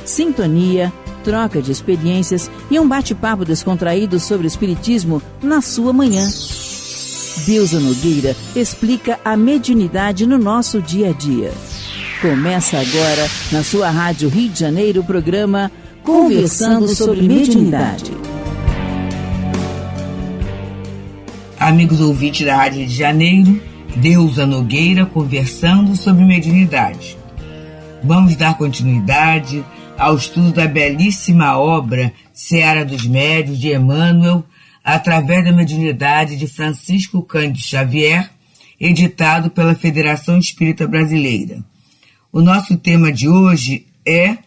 sintonia, troca de experiências e um bate-papo descontraído sobre o espiritismo na sua manhã. Deusa Nogueira explica a mediunidade no nosso dia a dia. Começa agora, na sua Rádio Rio de Janeiro, o programa Conversando sobre Mediunidade. Amigos ouvintes da Rádio Rio de Janeiro, Deusa Nogueira conversando sobre mediunidade. Vamos dar continuidade ao estudo da belíssima obra Seara dos Médiuns, de Emmanuel, através da mediunidade de Francisco Cândido Xavier, editado pela Federação Espírita Brasileira. O nosso tema de hoje é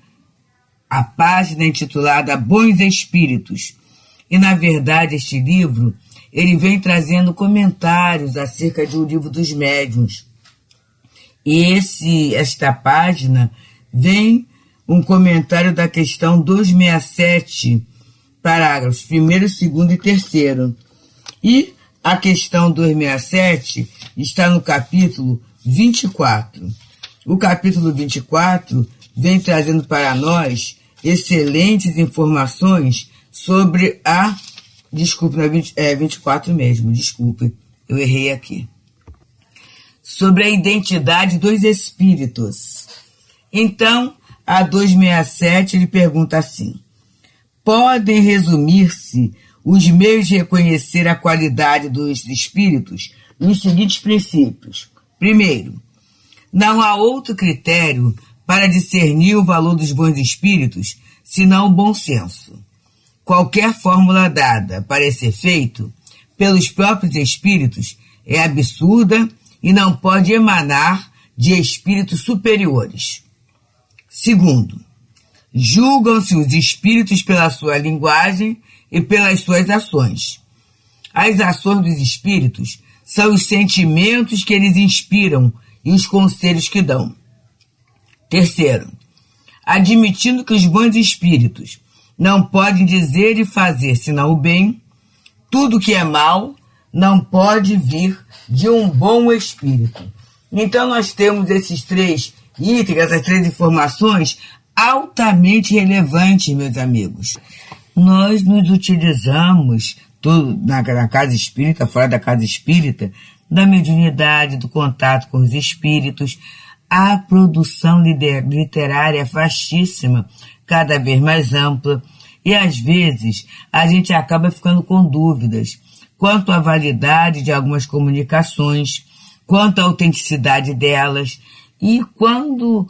a página intitulada Bons Espíritos. E, na verdade, este livro ele vem trazendo comentários acerca de O Livro dos Médiuns. E esta página vem um comentário da questão 267, parágrafos 1º, 2º e 3º. E a questão 267 está no capítulo 24. O capítulo 24 vem trazendo para nós excelentes informações sobre a... Desculpe, não é 24 mesmo, desculpe, eu errei aqui. Sobre a identidade dos espíritos. Então, a 267 ele pergunta assim: podem resumir-se os meios de reconhecer a qualidade dos espíritos nos seguintes princípios. Primeiro, não há outro critério para discernir o valor dos bons espíritos senão o bom senso. Qualquer fórmula dada para esse efeito pelos próprios espíritos é absurda e não pode emanar de espíritos superiores. Segundo, julgam-se os espíritos pela sua linguagem e pelas suas ações. As ações dos espíritos são os sentimentos que eles inspiram e os conselhos que dão. Terceiro, admitindo que os bons espíritos não podem dizer e fazer senão o bem, tudo que é mal não pode vir de um bom espírito. Então nós temos esses 3 itens, essas 3 informações altamente relevantes, meus amigos. Nós nos utilizamos, na casa espírita, fora da casa espírita, da mediunidade, do contato com os espíritos. A produção literária é vastíssima, cada vez mais ampla, e às vezes a gente acaba ficando com dúvidas quanto à validade de algumas comunicações, quanto à autenticidade delas, e quando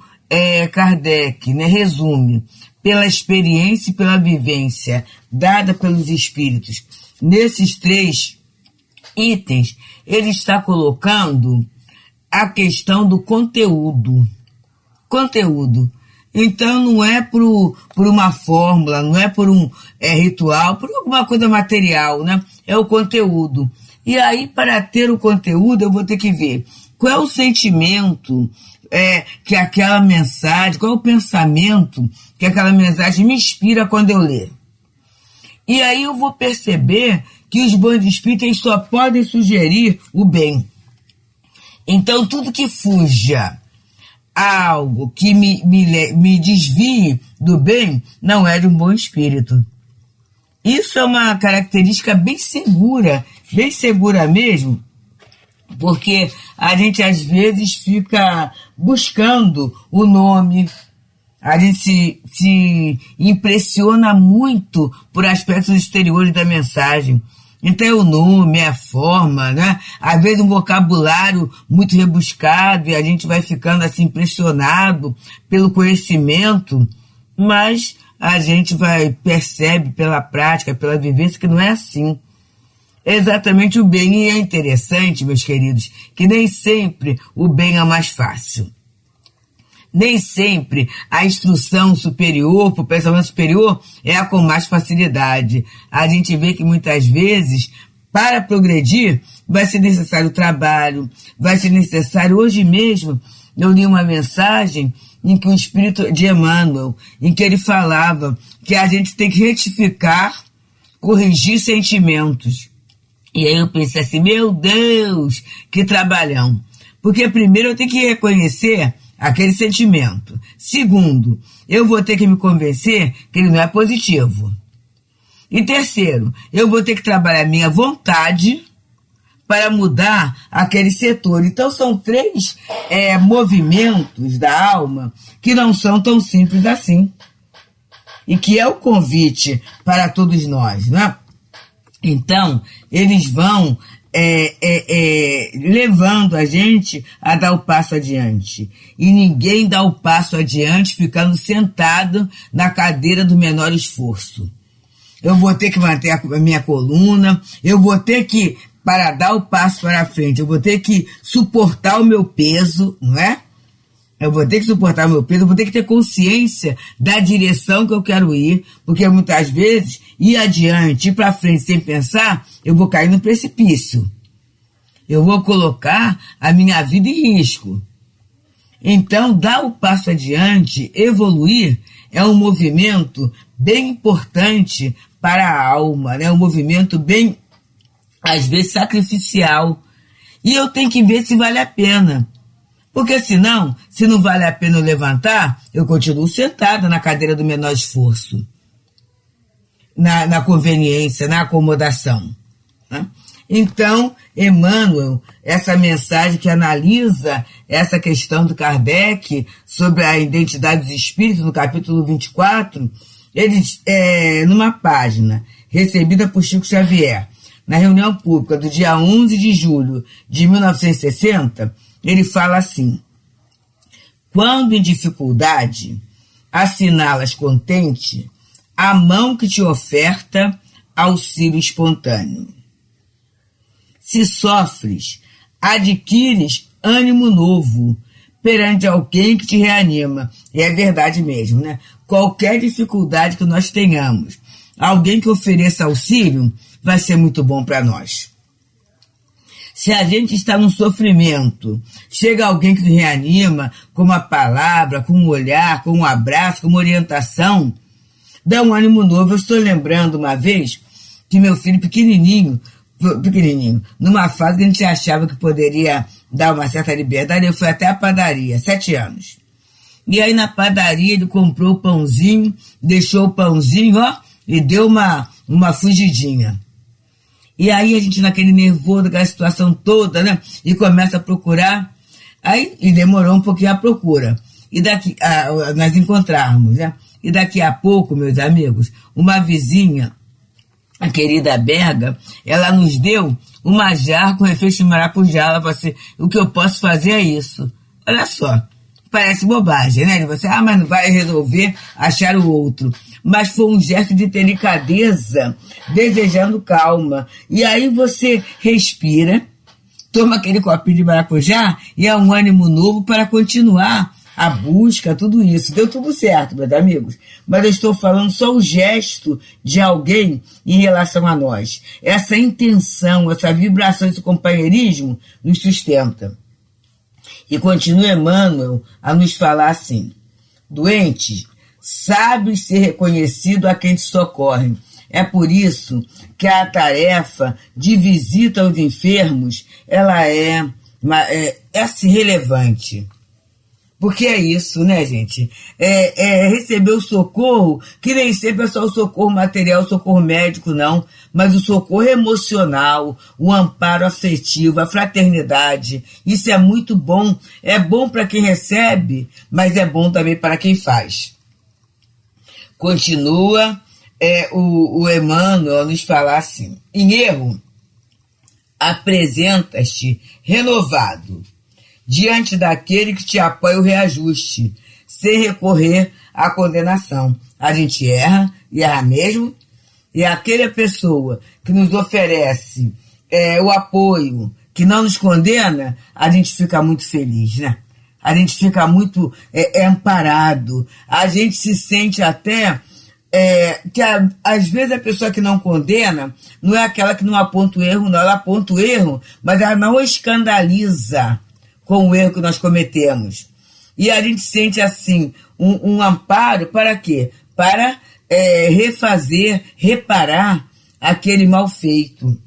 Kardec resume pela experiência e pela vivência dada pelos espíritos nesses 3 itens, ele está colocando a questão do conteúdo. Conteúdo. Então não é por uma fórmula, não é por um ritual, por alguma coisa material, né? É o conteúdo. E aí, para ter o conteúdo, eu vou ter que ver qual é o sentimento que aquela mensagem, qual é o pensamento que aquela mensagem me inspira quando eu ler. E aí eu vou perceber que os bons espíritos só podem sugerir o bem. Então, tudo que fuja algo que me desvie do bem não é de um bom espírito. Isso é uma característica bem segura mesmo, porque a gente às vezes fica buscando o nome, a gente se impressiona muito por aspectos exteriores da mensagem. Então é o nome, é a forma, né? Às vezes um vocabulário muito rebuscado e a gente vai ficando assim impressionado pelo conhecimento, mas a gente percebe pela prática, pela vivência que não é assim. É exatamente o bem. E é interessante, meus queridos, que nem sempre o bem é mais fácil. Nem sempre a instrução superior, para o pensamento superior, é a com mais facilidade. A gente vê que muitas vezes, para progredir, vai ser necessário trabalho, vai ser necessário... Hoje mesmo, eu li uma mensagem em que o espírito de Emmanuel, em que ele falava que a gente tem que retificar, corrigir sentimentos. E aí eu pensei assim, meu Deus, que trabalhão. Porque primeiro eu tenho que reconhecer aquele sentimento. Segundo, eu vou ter que me convencer que ele não é positivo. E terceiro, eu vou ter que trabalhar minha vontade para mudar aquele setor. Então são três movimentos da alma que não são tão simples assim. E que é o convite para todos nós, né? Então, eles vão levando a gente a dar o passo adiante. E ninguém dá o passo adiante ficando sentado na cadeira do menor esforço. Eu vou ter que manter a minha coluna, eu vou ter que, para dar o passo para frente, eu vou ter que suportar o meu peso, não é? Eu vou ter que suportar o meu peso, eu vou ter que ter consciência da direção que eu quero ir, porque muitas vezes, ir adiante, ir para frente sem pensar, eu vou cair no precipício. Eu vou colocar a minha vida em risco. Então, dar o passo adiante, evoluir, é um movimento bem importante para a alma, né? Um movimento bem, às vezes, sacrificial. E eu tenho que ver se vale a pena. Porque senão, se não vale a pena eu levantar, eu continuo sentada na cadeira do menor esforço. Na conveniência, na acomodação. Né? Então, Emmanuel, essa mensagem que analisa essa questão do Kardec sobre a identidade dos espíritos, no capítulo 24, ele, numa página recebida por Chico Xavier, na reunião pública do dia 11 de julho de 1960, ele fala assim: quando em dificuldade, assinalas contente a mão que te oferta auxílio espontâneo. Se sofres, adquires ânimo novo perante alguém que te reanima. E é verdade mesmo, né? Qualquer dificuldade que nós tenhamos, alguém que ofereça auxílio, vai ser muito bom para nós. Se a gente está num sofrimento, chega alguém que nos reanima com uma palavra, com um olhar, com um abraço, com uma orientação, dá um ânimo novo. Eu estou lembrando uma vez que meu filho pequenininho, numa fase que a gente achava que poderia dar uma certa liberdade, eu fui até a padaria, 7 anos. E aí na padaria ele comprou o pãozinho, deixou o pãozinho, e deu uma fugidinha. E aí a gente naquele nervoso, daquela situação toda, né? E começa a procurar. Aí, e demorou um pouquinho a procura. E daqui, nós encontrarmos, né? E daqui a pouco, meus amigos, uma vizinha, a querida Berga, ela nos deu uma jarra com refeição de maracujá. Ela falou assim: o que eu posso fazer é isso. Olha só, parece bobagem, né? Você, mas não vai resolver achar o outro. Mas foi um gesto de delicadeza, desejando calma. E aí você respira, toma aquele copinho de maracujá e é um ânimo novo para continuar a busca, tudo isso. Deu tudo certo, meus amigos. Mas eu estou falando só o gesto de alguém em relação a nós. Essa intenção, essa vibração, esse companheirismo nos sustenta. E continua Emmanuel a nos falar assim: doentes, sabe ser reconhecido a quem te socorre. É por isso que a tarefa de visita aos enfermos, ela é assim, relevante. Porque é isso, né, gente? Receber o socorro, que nem sempre é só o socorro material, o socorro médico, não, mas o socorro emocional, o amparo afetivo, a fraternidade. Isso é muito bom. É bom para quem recebe, mas é bom também para quem faz. Continua o Emmanuel a nos falar assim: em erro, apresentas-te renovado diante daquele que te apoia o reajuste, sem recorrer à condenação. A gente erra, e erra mesmo, e aquela pessoa que nos oferece o apoio, que não nos condena, a gente fica muito feliz, né? A gente fica muito amparado, a gente se sente até que às vezes a pessoa que não condena não é aquela que não aponta o erro, não, ela aponta o erro, mas ela não escandaliza com o erro que nós cometemos. E a gente sente assim um amparo para quê? Para refazer, reparar aquele mal feito.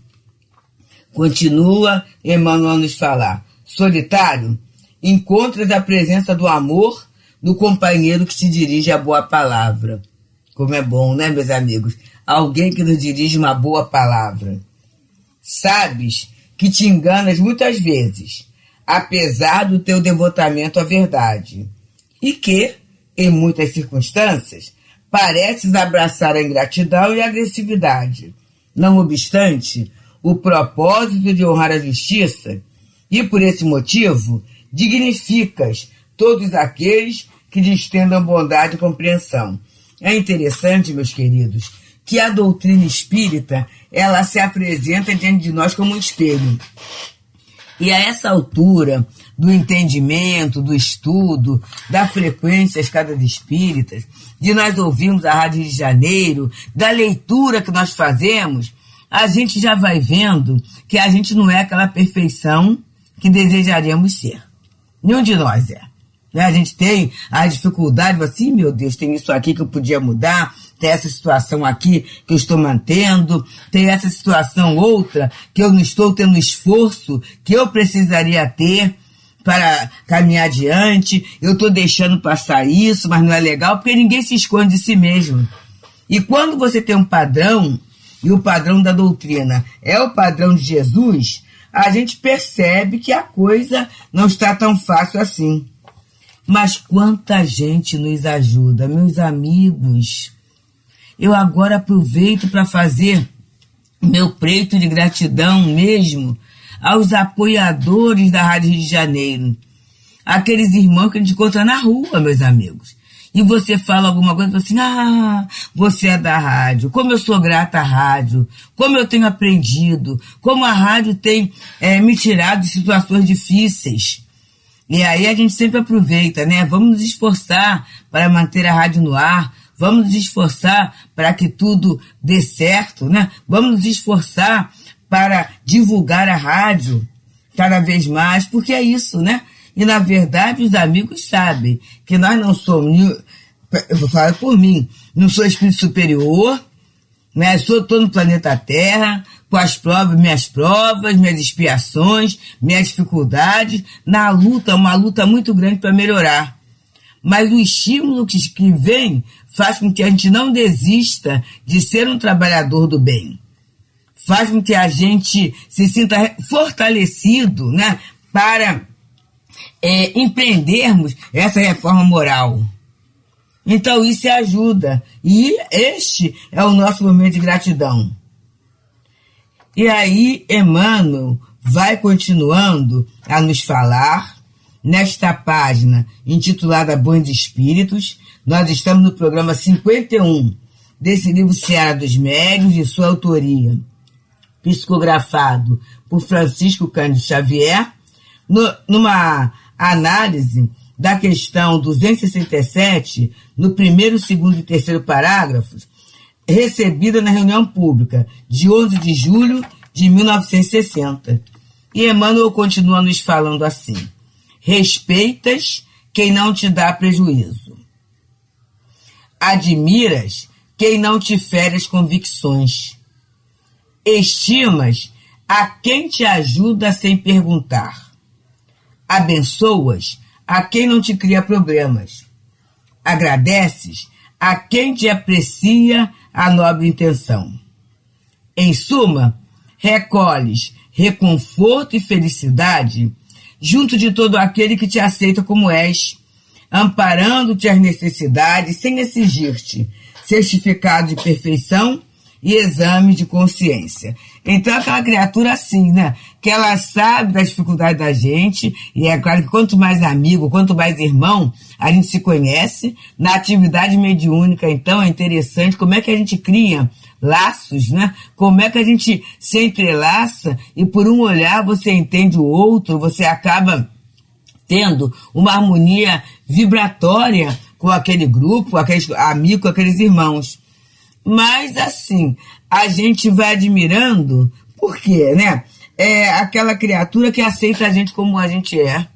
Continua Emmanuel a nos falar: solitário, encontras a presença do amor no companheiro que te dirige a boa palavra. Como é bom, né, meus amigos? Alguém que nos dirige uma boa palavra. Sabes que te enganas muitas vezes, apesar do teu devotamento à verdade, e que, em muitas circunstâncias, pareces abraçar a ingratidão e a agressividade. Não obstante, o propósito de honrar a justiça, e por esse motivo, dignificas todos aqueles que lhe estendam bondade e compreensão. É interessante, meus queridos, que a doutrina espírita, ela se apresenta diante de nós como um espelho. E a essa altura do entendimento, do estudo, da frequência às casas espíritas, de nós ouvirmos a Rádio Rio de Janeiro, da leitura que nós fazemos, a gente já vai vendo que a gente não é aquela perfeição que desejaríamos ser. Nenhum de nós é. A gente tem a dificuldade, assim, meu Deus, tem isso aqui que eu podia mudar, tem essa situação aqui que eu estou mantendo, tem essa situação outra que eu não estou tendo esforço que eu precisaria ter para caminhar adiante, eu estou deixando passar isso, mas não é legal, porque ninguém se esconde de si mesmo. E quando você tem um padrão, e o padrão da doutrina é o padrão de Jesus, a gente percebe que a coisa não está tão fácil assim. Mas quanta gente nos ajuda, meus amigos. Eu agora aproveito para fazer meu preito de gratidão mesmo aos apoiadores da Rádio Rio de Janeiro. Aqueles irmãos que a gente encontra na rua, meus amigos. E você fala alguma coisa assim, você é da rádio, como eu sou grata à rádio, como eu tenho aprendido, como a rádio tem me tirado de situações difíceis. E aí a gente sempre aproveita, né? Vamos nos esforçar para manter a rádio no ar, vamos nos esforçar para que tudo dê certo, né? Vamos nos esforçar para divulgar a rádio cada vez mais, porque é isso, né? E, na verdade, os amigos sabem que nós não somos, eu vou falar por mim, não sou espírito superior, né? Estou no planeta Terra, com as provas, minhas expiações, minhas dificuldades, na luta, uma luta muito grande para melhorar. Mas o estímulo que vem faz com que a gente não desista de ser um trabalhador do bem. Faz com que a gente se sinta fortalecido, né, para empreendermos essa reforma moral. Então isso ajuda. E este é o nosso momento de gratidão. E aí Emmanuel vai continuando a nos falar nesta página intitulada Bons Espíritos. Nós estamos no programa 51 desse livro Seara dos Médiuns, de sua autoria, psicografado por Francisco Cândido Xavier, numa análise da questão 267, no primeiro, segundo e terceiro parágrafos, recebida na reunião pública de 11 de julho de 1960. E Emmanuel continua nos falando assim: respeitas quem não te dá prejuízo. Admiras quem não te fere as convicções. Estimas a quem te ajuda sem perguntar. Abençoas a quem não te cria problemas. Agradeces a quem te aprecia a nobre intenção. Em suma, recolhes reconforto e felicidade junto de todo aquele que te aceita como és, amparando-te as necessidades sem exigir-te certificado de perfeição e exame de consciência. Então, aquela criatura assim, né? Que ela sabe das dificuldades da gente, e é claro que quanto mais amigo, quanto mais irmão, a gente se conhece. Na atividade mediúnica, então, é interessante como é que a gente cria laços, né? Como é que a gente se entrelaça e por um olhar você entende o outro, você acaba tendo uma harmonia vibratória com aquele grupo, aqueles amigos, aqueles irmãos. Mas, assim, a gente vai admirando, por quê, né? É aquela criatura que aceita a gente como a gente é.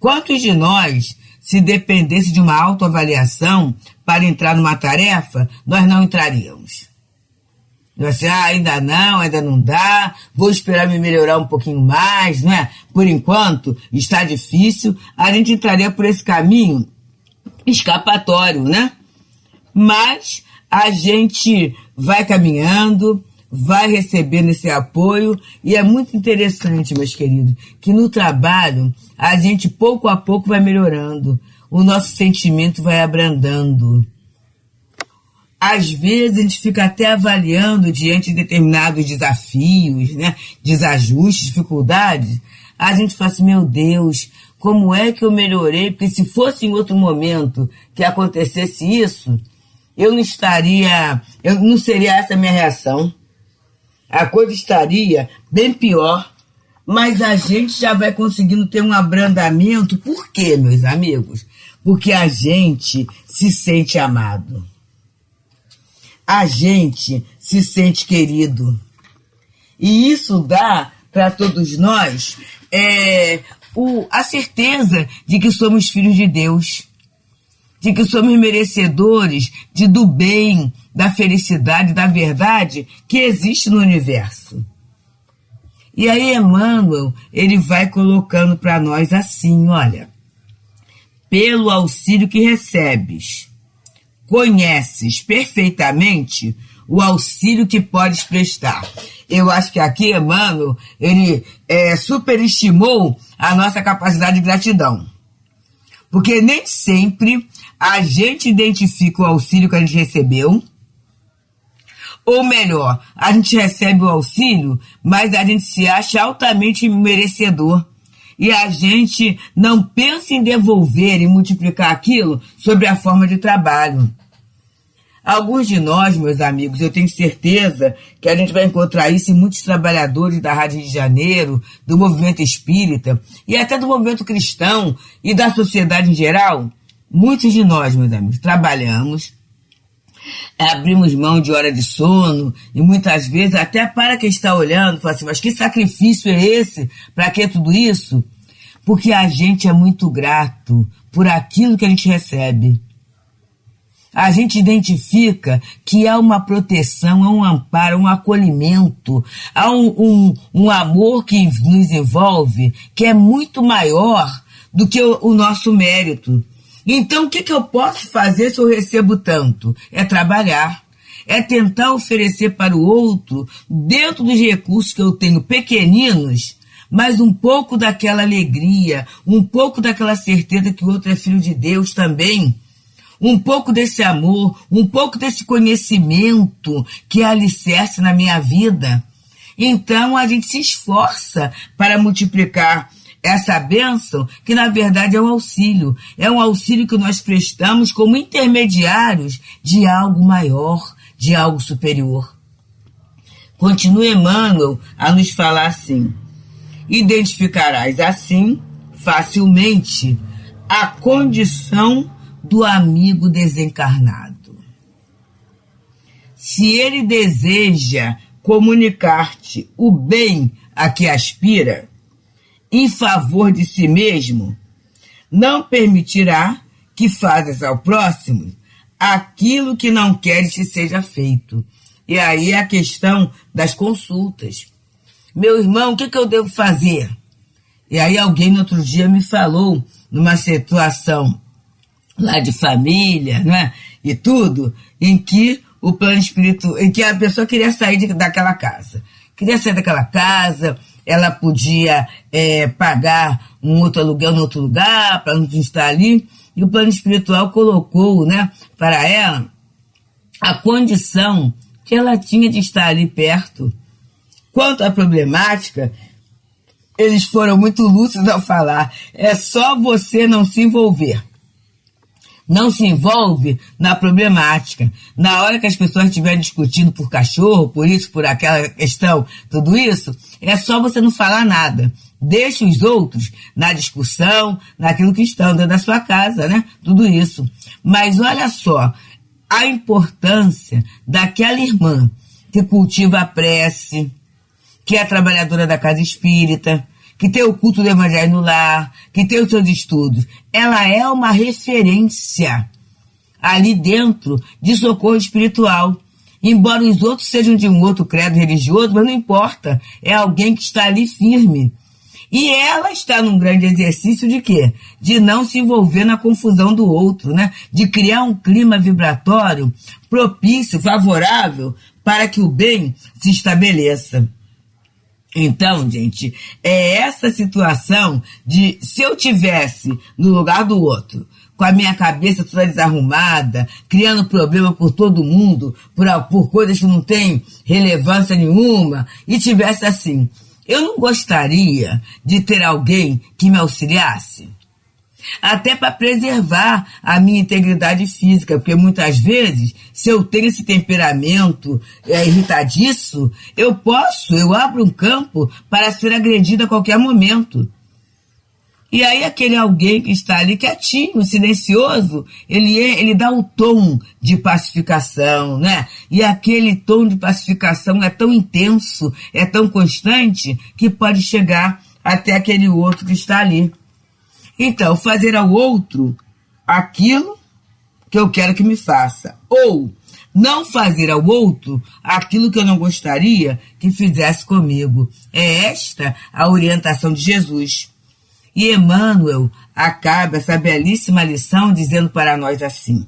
Quantos de nós, se dependesse de uma autoavaliação para entrar numa tarefa, nós não entraríamos? Assim, ainda não dá, vou esperar me melhorar um pouquinho mais, não é? Por enquanto, está difícil, a gente entraria por esse caminho escapatório, né? Mas a gente vai caminhando, vai recebendo esse apoio, e é muito interessante, meus queridos, que no trabalho a gente pouco a pouco vai melhorando, o nosso sentimento vai abrandando. Às vezes a gente fica até avaliando diante de determinados desafios, né, desajustes, dificuldades, a gente fala assim, meu Deus, como é que eu melhorei? Porque se fosse em outro momento que acontecesse isso, eu não seria essa a minha reação. A coisa estaria bem pior, mas a gente já vai conseguindo ter um abrandamento. Por quê, meus amigos? Porque a gente se sente amado. A gente se sente querido. E isso dá para todos nós a certeza de que somos filhos de Deus, de que somos merecedores do bem, da felicidade, da verdade que existe no universo. E aí Emmanuel, ele vai colocando para nós assim, olha, pelo auxílio que recebes, conheces perfeitamente o auxílio que podes prestar. Eu acho que aqui Emmanuel, ele superestimou a nossa capacidade de gratidão. Porque nem sempre a gente identifica o auxílio que a gente recebeu, ou melhor, a gente recebe o auxílio, mas a gente se acha altamente merecedor. E a gente não pensa em devolver e multiplicar aquilo sobre a forma de trabalho. Alguns de nós, meus amigos, eu tenho certeza que a gente vai encontrar isso em muitos trabalhadores da Rádio Rio de Janeiro, do movimento espírita e até do movimento cristão e da sociedade em geral. Muitos de nós, meus amigos, trabalhamos, abrimos mão de hora de sono e muitas vezes até para quem está olhando, fala assim, mas que sacrifício é esse? Para que tudo isso? Porque a gente é muito grato por aquilo que a gente recebe. A gente identifica que há uma proteção, há um amparo, um acolhimento, há um amor que nos envolve, que é muito maior do que o nosso mérito. Então, o que eu posso fazer se eu recebo tanto? É trabalhar, é tentar oferecer para o outro, dentro dos recursos que eu tenho pequeninos, mas um pouco daquela alegria, um pouco daquela certeza que o outro é filho de Deus também, um pouco desse amor, um pouco desse conhecimento que é alicerce na minha vida. Então a gente se esforça para multiplicar essa bênção, que na verdade é um auxílio que nós prestamos como intermediários de algo maior, de algo superior. Continua Emmanuel a nos falar assim, identificarás assim facilmente a condição do amigo desencarnado. Se ele deseja comunicar-te o bem a que aspira, em favor de si mesmo, não permitirá que fazes ao próximo aquilo que não queres que seja feito. E aí é a questão das consultas. Meu irmão, o que eu devo fazer? E aí alguém no outro dia me falou, numa situação lá de família, né, e tudo, em que o plano espiritual, em que a pessoa queria sair daquela casa. Queria sair daquela casa, ela podia pagar um outro aluguel em outro lugar, para não estar ali, e o plano espiritual colocou, né, para ela a condição que ela tinha de estar ali perto. Quanto à problemática, eles foram muito lúcidos ao falar, é só você não se envolver. Não se envolve na problemática. Na hora que as pessoas estiverem discutindo por cachorro, por isso, por aquela questão, tudo isso, é só você não falar nada. Deixe os outros na discussão, naquilo que estão dentro da sua casa, né? Tudo isso. Mas olha só, a importância daquela irmã que cultiva a prece, que é trabalhadora da casa espírita, que tem o culto do evangelho no lar, que tem os seus estudos. Ela é uma referência ali dentro de socorro espiritual. Embora os outros sejam de um outro credo religioso, mas não importa, é alguém que está ali firme. E ela está num grande exercício de quê? De não se envolver na confusão do outro, né? De criar um clima vibratório propício, favorável, para que o bem se estabeleça. Então, gente, é essa situação de, se eu tivesse no lugar do outro, com a minha cabeça toda desarrumada, criando problema por todo mundo, por coisas que não têm relevância nenhuma, e tivesse assim, eu não gostaria de ter alguém que me auxiliasse, até para preservar a minha integridade física, porque muitas vezes, se eu tenho esse temperamento irritadiço, eu abro um campo para ser agredido a qualquer momento. E aí aquele alguém que está ali quietinho, silencioso, ele dá o tom de pacificação, né? E aquele tom de pacificação é tão intenso, é tão constante, que pode chegar até aquele outro que está ali. Então, fazer ao outro aquilo que eu quero que me faça. Ou não fazer ao outro aquilo que eu não gostaria que fizesse comigo. É esta a orientação de Jesus. E Emmanuel acaba essa belíssima lição dizendo para nós assim: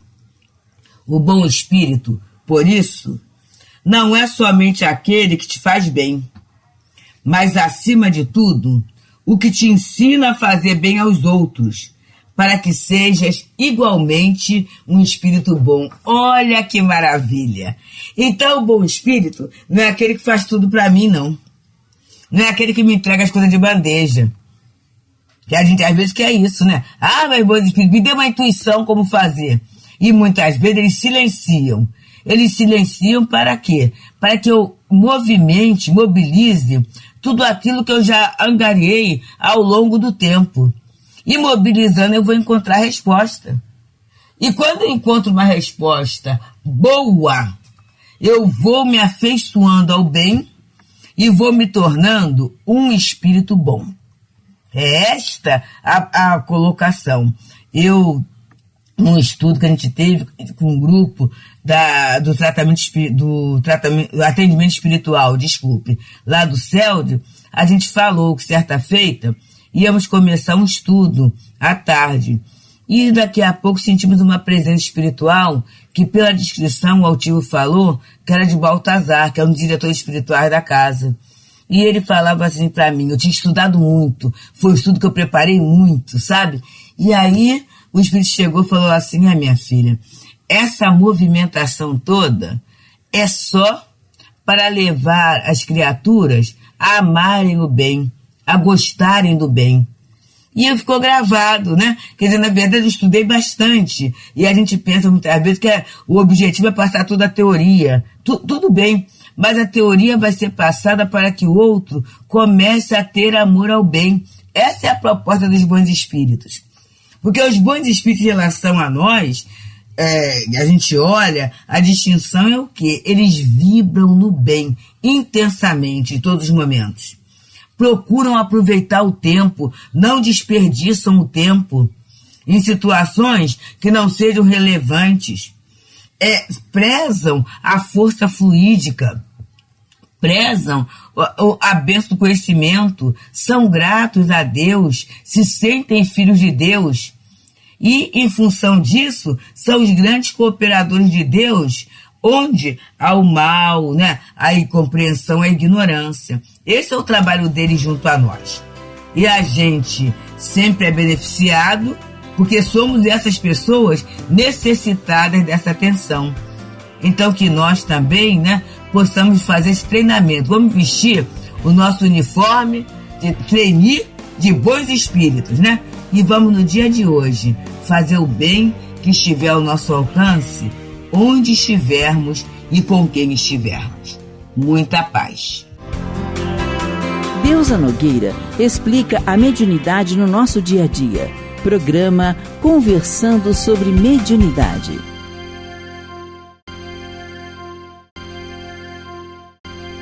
o bom espírito, por isso, não é somente aquele que te faz bem, mas, acima de tudo, o que te ensina a fazer bem aos outros, para que sejas igualmente um espírito bom. Olha que maravilha! Então, o bom espírito não é aquele que faz tudo para mim, não. Não é aquele que me entrega as coisas de bandeja. Que a gente às vezes quer isso, né? Ah, mas bom espírito, me dê uma intuição como fazer. E muitas vezes eles silenciam. Eles silenciam para quê? Para que eu mobilize tudo aquilo que eu já angariei ao longo do tempo. E mobilizando eu vou encontrar resposta. E quando eu encontro uma resposta boa, eu vou me afeiçoando ao bem e vou me tornando um espírito bom. É esta a colocação. Num estudo que a gente teve com um grupo do atendimento espiritual, lá do CELD, a gente falou que certa feita íamos começar um estudo à tarde. E daqui a pouco sentimos uma presença espiritual que, pela descrição, o altivo falou que era de Baltazar, que é um dos diretores espirituais da casa. E ele falava assim para mim, eu tinha estudado muito, foi um estudo que eu preparei muito, sabe? E aí o Espírito chegou e falou assim: minha filha, essa movimentação toda é só para levar as criaturas a amarem o bem, a gostarem do bem. E ficou gravado, né? Quer dizer, na verdade eu estudei bastante. E a gente pensa muitas vezes que o objetivo é passar toda a teoria. Tudo bem, mas a teoria vai ser passada para que o outro comece a ter amor ao bem. Essa é a proposta dos bons espíritos. Porque os bons espíritos em relação a nós, a gente olha, a distinção é o quê? Eles vibram no bem, intensamente, em todos os momentos. Procuram aproveitar o tempo, não desperdiçam o tempo em situações que não sejam relevantes. Prezam a força fluídica, prezam a bênção do conhecimento, são gratos a Deus, se sentem filhos de Deus. E, em função disso, são os grandes cooperadores de Deus, onde há o mal, né? A incompreensão, a ignorância. Esse é o trabalho deles junto a nós. E a gente sempre é beneficiado, porque somos essas pessoas necessitadas dessa atenção. Então que nós também, né, possamos fazer esse treinamento. Vamos vestir o nosso uniforme de trainee de bons espíritos, né? E vamos no dia de hoje fazer o bem que estiver ao nosso alcance, onde estivermos e com quem estivermos. Muita paz. Deusa Nogueira explica a mediunidade no nosso dia a dia. Programa Conversando sobre Mediunidade.